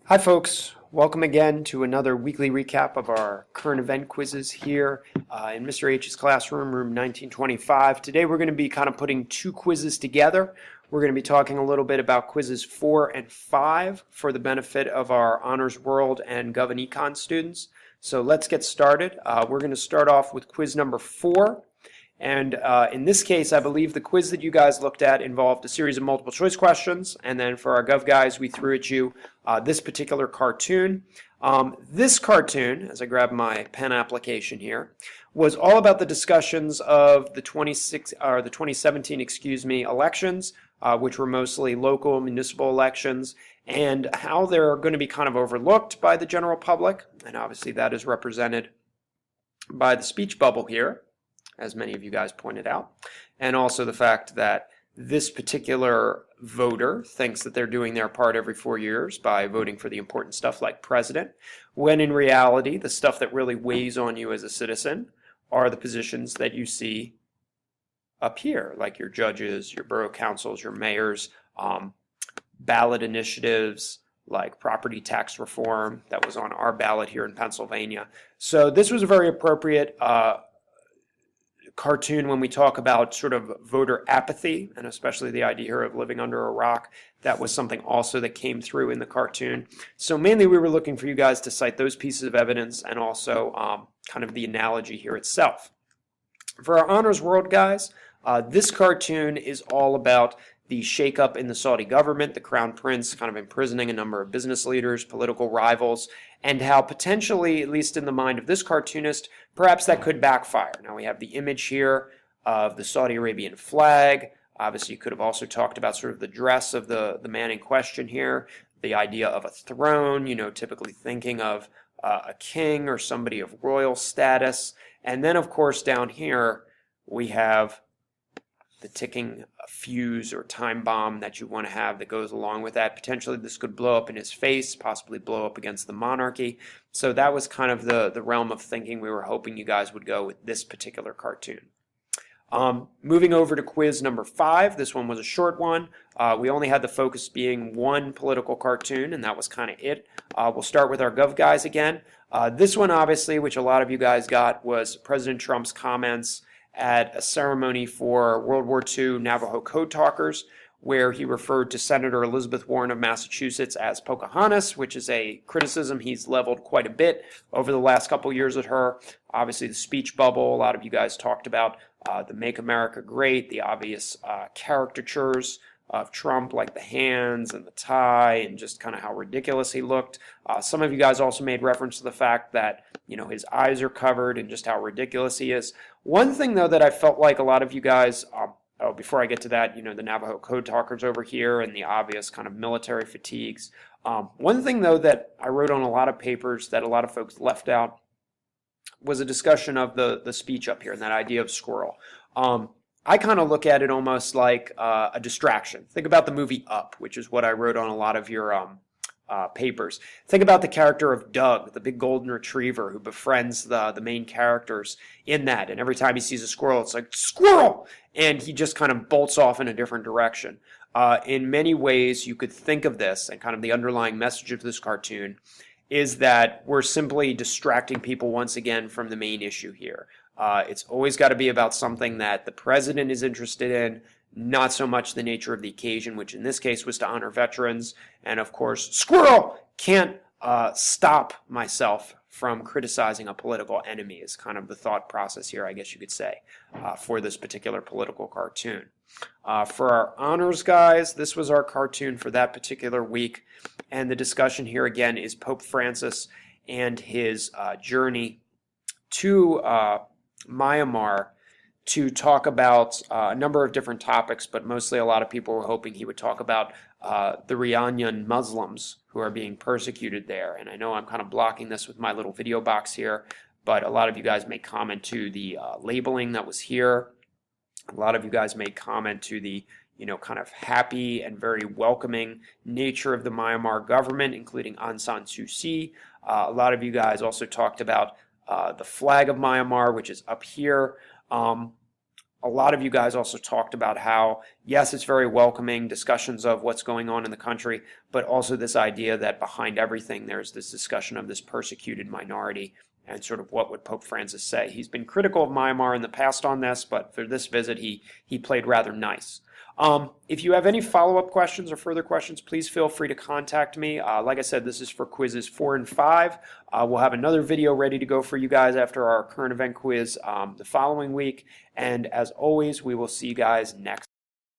Hi folks, welcome again to another weekly recap of our current event quizzes here in Mr. H's classroom, room 1925. Today we're going to be kind of putting two quizzes together. We're going to be talking a little bit about quizzes 4 and 5 for the benefit of our Honors World and Gov and Econ students. So let's get started. We're going to start off with quiz number 4. And in this case, I believe the quiz that you guys looked at involved a series of multiple choice questions. And then for our Gov guys, we threw at you this particular cartoon. This cartoon, as I grab my pen application here, was all about the discussions of the 2017, elections, which were mostly local municipal elections, and how they're going to be kind of overlooked by the general public. And obviously that is represented by the speech bubble here, as many of you guys pointed out, and also the fact that this particular voter thinks that they're doing their part every 4 years by voting for the important stuff like president, when in reality, the stuff that really weighs on you as a citizen are the positions that you see up here, like your judges, your borough councils, your mayors, ballot initiatives, like property tax reform that was on our ballot here in Pennsylvania. So this was a very appropriate cartoon when we talk about sort of voter apathy, and especially the idea here of living under a rock. That was something also that came through in the cartoon. So mainly we were looking for you guys to cite those pieces of evidence and also kind of the analogy here itself. For our Honors World guys, this cartoon is all about the shakeup in the Saudi government, the Crown Prince kind of imprisoning a number of business leaders, political rivals, and how potentially, at least in the mind of this cartoonist, perhaps that could backfire. Now we have the image here of the Saudi Arabian flag. Obviously you could have also talked about sort of the dress of the man in question here, the idea of a throne, typically thinking of a king or somebody of royal status. And then of course down here we have the ticking fuse or time bomb that you want to have that goes along with that. Potentially this could blow up in his face, possibly blow up against the monarchy. So that was kind of the realm of thinking we were hoping you guys would go with this particular cartoon. Moving over to quiz number 5, this one was a short one. We only had the focus being one political cartoon, and that was kind of it. We'll start with our Gov guys again. This one obviously, which a lot of you guys got, was President Trump's comments at a ceremony for World War II Navajo Code Talkers, where he referred to Senator Elizabeth Warren of Massachusetts as Pocahontas, which is a criticism he's leveled quite a bit over the last couple years at her. Obviously, the speech bubble, a lot of you guys talked about the Make America Great, the obvious caricatures of Trump, like the hands and the tie, and just kind of how ridiculous he looked. Some of you guys also made reference to the fact that, his eyes are covered and just how ridiculous he is. One thing, though, that I felt like a lot of you guys, before I get to that, the Navajo Code Talkers over here and the obvious kind of military fatigues. One thing, though, that I wrote on a lot of papers that a lot of folks left out was a discussion of the speech up here and that idea of squirrel. I kind of look at it almost like a distraction. Think about the movie Up, which is what I wrote on a lot of your papers. Think about the character of Doug, the big golden retriever who befriends the main characters in that. And every time he sees a squirrel, it's like, squirrel! And he just kind of bolts off in a different direction. In many ways, you could think of this, and kind of the underlying message of this cartoon, is that we're simply distracting people once again from the main issue here. It's always got to be about something that the president is interested in, not so much the nature of the occasion, which in this case was to honor veterans. And of course, squirrel! Can't stop myself from criticizing a political enemy is kind of the thought process here, I guess you could say, for this particular political cartoon. For our honors guys, this was our cartoon for that particular week. And the discussion here again is Pope Francis and his journey to Myanmar to talk about a number of different topics, but mostly a lot of people were hoping he would talk about the Rohingya Muslims who are being persecuted there. And I know I'm kind of blocking this with my little video box here, but a lot of you guys made comment to the labeling that was here. A lot of you guys made comment to the kind of happy and very welcoming nature of the Myanmar government, including Aung San Suu Kyi. A lot of you guys also talked about the flag of Myanmar, which is up here. A lot of you guys also talked about how, yes, it's very welcoming, discussions of what's going on in the country, but also this idea that behind everything there's this discussion of this persecuted minority and sort of what would Pope Francis say. He's been critical of Myanmar in the past on this, but for this visit he played rather nice. If you have any follow-up questions or further questions, please feel free to contact me. Like I said, this is for quizzes 4 and 5. We'll have another video ready to go for you guys after our current event quiz the following week. And as always, we will see you guys next